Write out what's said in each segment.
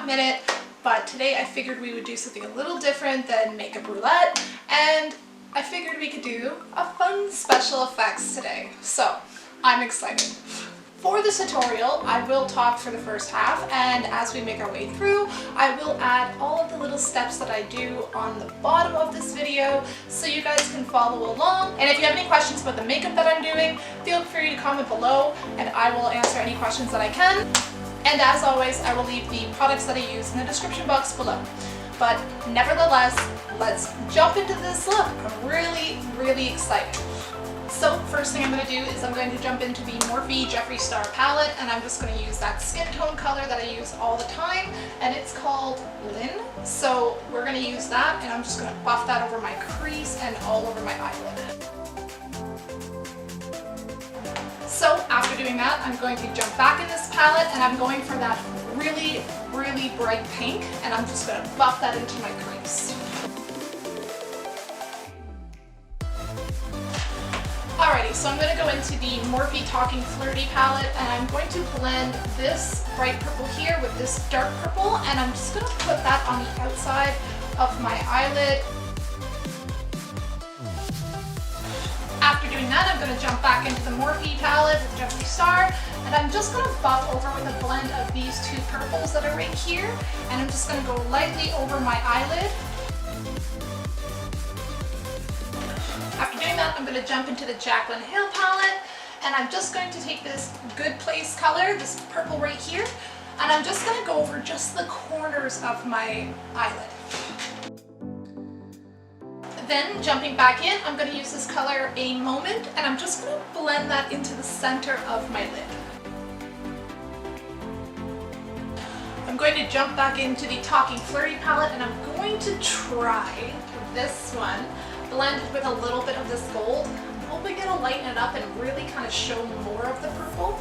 last minute, but today I figured we would do something a little different than makeup roulette, and I figured we could do a fun special effects today. So I'm excited. For this tutorial, I will talk for the first half, and as we make our way through, I will add all of the little steps that I do on the bottom of this video so you guys can follow along. And if you have any questions about the makeup that I'm doing, feel free to comment below and I will answer any questions that I can. And as always, I will leave the products that I use in the description box below. But nevertheless, let's jump into this look. I'm really excited. So first thing I'm going to do is I'm going to jump into the Morphe Jeffree Star palette, and I'm just going to use that skin tone color that I use all the time, and it's called Lynn. So we're going to use that, and I'm just going to buff that over my crease and all over my eyelid. So after doing that, I'm going to jump back in this palette, and I'm going for that really bright pink, and I'm just going to buff that into my crease. Alrighty, so I'm going to go into the Morphe Talking Flirty palette, and I'm going to blend this bright purple here with this dark purple, and I'm just going to put that on the outside of my eyelid. After doing that, I'm going to jump back into the Morphe palette with Jeffree Star, and I'm just going to buff over with a blend of these two purples that are right here, and I'm just going to go lightly over my eyelid. After doing that, I'm going to jump into the Jaclyn Hair palette, and I'm just going to take this Good Place color, this purple right here, and I'm just going to go over just the corners of my eyelid. Then jumping back in, I'm going to use this color A Moment, and I'm just going to blend that into the center of my lid. I'm going to jump back into the Talking Flirty palette, and I'm going to try this one. Blend with a little bit of this gold. I'm hoping it'll lighten it up and really kind of show more of the purple.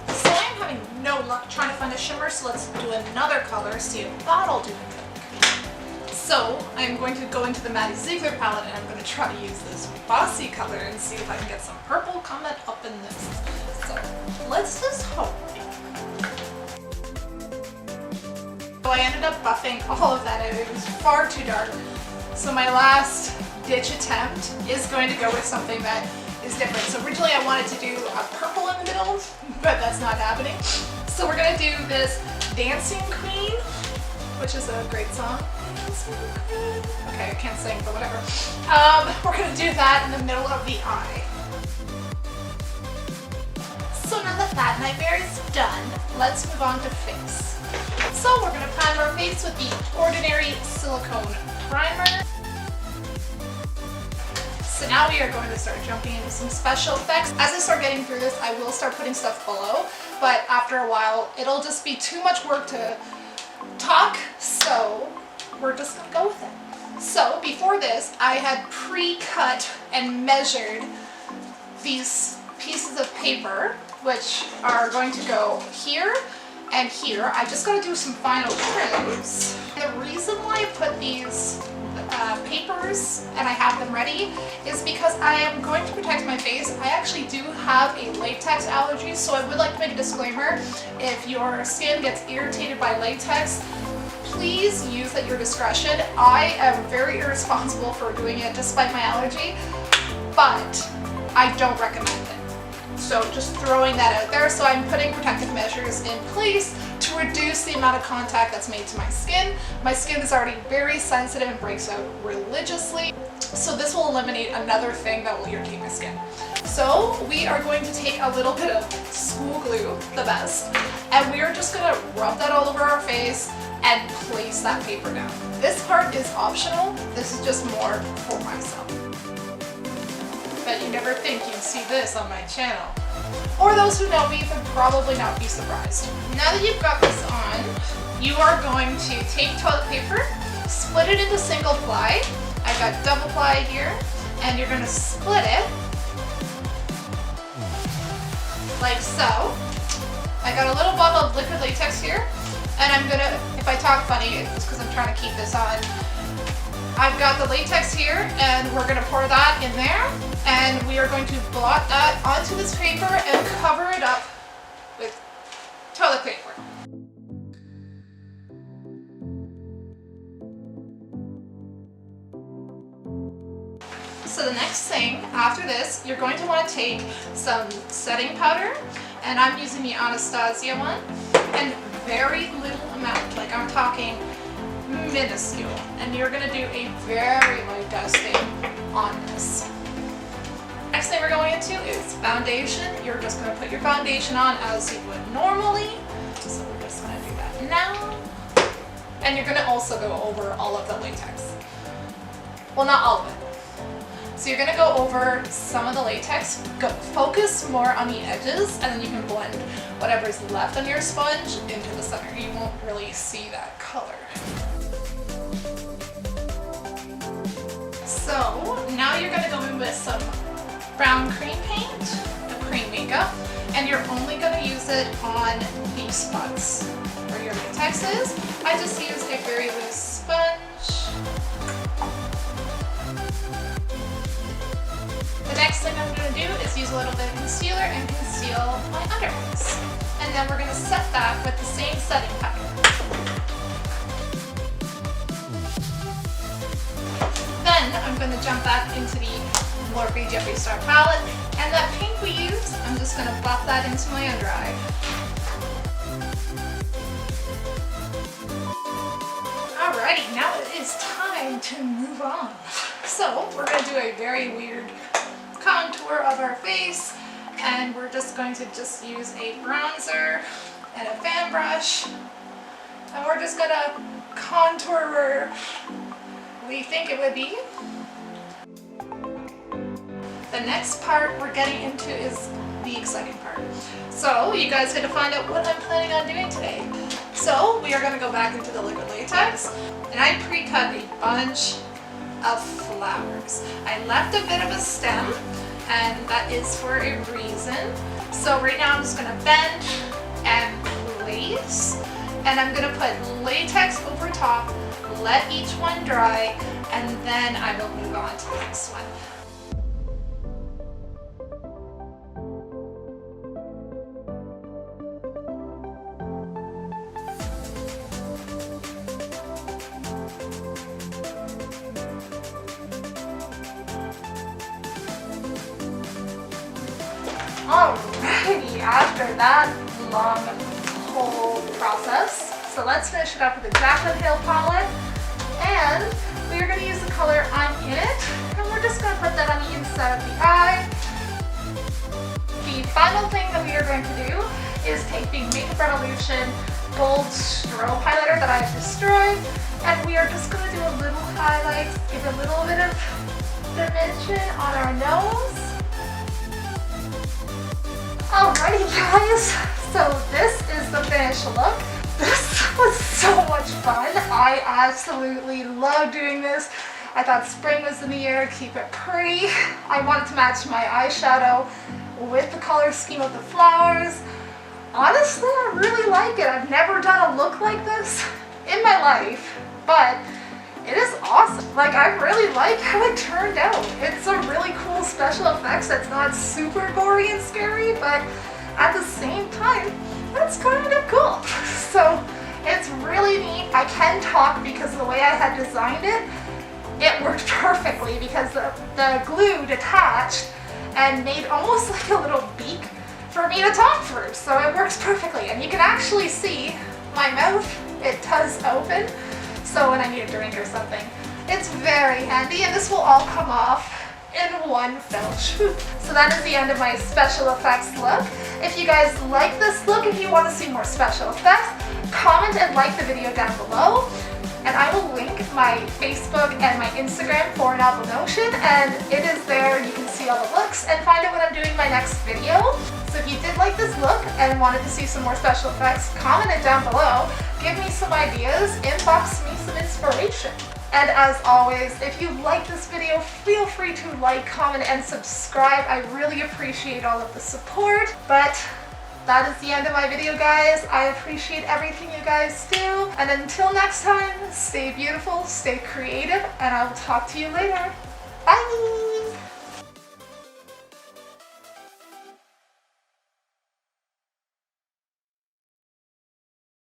So I'm having no luck trying to find a shimmer, so let's do another color, see if that'll do it. So I'm going to go into the Maddie Ziegler palette, and I'm going to try to use this bossy color and see if I can get some purple coming up in this. So let's just hope. So I ended up buffing all of that out. It was far too dark. So my last ditch attempt is going to go with something that is different. So originally I wanted to do a purple in the middle, but that's not happening. So we're going to do this Dancing Queen, which is a great song. Okay, I can't sing, but whatever. We're going to do that in the middle of the eye. So now that that nightmare is done, let's move on to face. So we're going to prime our face with the Ordinary Silicone Primer. So now we are going to start jumping into some special effects. As I start getting through this, I will start putting stuff below, but after a while, it'll just be too much work to talk, so we're just going to go with it. So before this, I had pre-cut and measured these pieces of paper, which are going to go here and here. I just got to do some final trims. And the reason why I put these papers and I have them ready is because I am going to protect my face. I actually do have a latex allergy, so I would like to make a disclaimer. If your skin gets irritated by latex, please use at your discretion. I am very irresponsible for doing it despite my allergy, but I don't recommend it. So just throwing that out there. So I'm putting protective measures in place to reduce the amount of contact that's made to my skin. My skin is already very sensitive and breaks out religiously. So this will eliminate another thing that will irritate my skin. So we are going to take a little bit of school glue, the best, and we are just going to rub that all over our face and place that paper down. This part is optional. This is just more for myself. Bet you never think you'd see this on my channel. Or those who know me would probably not be surprised. Now that you've got this on, you are going to take toilet paper, split it into single ply. I've got double ply here, and you're going to split it like so. I got a little bottle of liquid latex here, and I'm going to, if I talk funny, it's because I'm trying to keep this on. I've got the latex here, and we're going to pour that in there, and we are going to blot that onto this paper and cover it up with toilet paper. So the next thing after this, you're going to want to take some setting powder, and I'm using the Anastasia one, and very little amount, like I'm talking minuscule, and you're going to do a very light dusting on this. Next thing we're going into is foundation. You're just going to put your foundation on as you would normally, so we're just going to do that now, and you're going to also go over all of the latex. Well, not all of it. So you're going to go over some of the latex, focus more on the edges, and then you can blend whatever's left on your sponge into the center. You won't really see that color. So now you're going to go in with some brown cream paint, a cream makeup, and you're only going to use it on these spots where your latex is. I just use a very loose sponge. The next thing I'm going to do is use a little bit of concealer and conceal my under eyes. And then we're going to set that with the same setting powder. Then I'm going to jump back into the Morphe Jeffree Star palette, and that pink we used, I'm just going to buff that into my under eye. Alrighty, now it is time to move on. So we're going to do a very weird contour of our face, and we're just going to use a bronzer and a fan brush, and we're just going to contour where we think it would be. The next part we're getting into is the exciting part. So you guys get to find out what I'm planning on doing today. So we are going to go back into the liquid latex, and I pre-cut a bunch of flowers. I left a bit of a stem, and that is for a reason. So right now I'm just going to bend and place, and I'm going to put latex over top, let each one dry, and then I will move on to the next one. Alrighty, after that long whole process, so let's finish it up with the Jaclyn palette, and we are going to use the color I'm In It, and we're just going to put that on the inside of the eye. The final thing that we are going to do is take the Makeup Revolution Gold Strobe highlighter that I have destroyed, and we are just going to do a little highlight, give a little bit of dimension on our nose. Alrighty guys, so this is the finished look. This was so much fun. I absolutely love doing this. I thought spring was in the air, keep it pretty. I wanted to match my eyeshadow with the color scheme of the flowers. Honestly, I really like it. I've never done a look like this in my life, but it is awesome. Like, I really like how it turned out. It's a really cool special effects that's not super gory and scary, but at the same time, that's kind of cool. So it's really neat. I can talk because of the way I had designed it. It worked perfectly because the glue detached and made almost like a little beak for me to talk through. So it works perfectly. And you can actually see my mouth, it does open. So when I need a drink or something, it's very handy, and this will all come off in one fell swoop. So that is the end of my special effects look. If you guys like this look, if you want to see more special effects, comment and like the video down below, and I will link my Facebook and my Instagram for an album notion, and it is there. You can see all the looks and find out when I'm doing my next video. So if you did like this look and wanted to see some more special effects, comment it down below. Give me some ideas, inbox me some inspiration. And as always, if you like this video, feel free to like, comment, and subscribe. I really appreciate all of the support. But that is the end of my video, guys. I appreciate everything you guys do. And until next time, stay beautiful, stay creative, and I will talk to you later. Bye!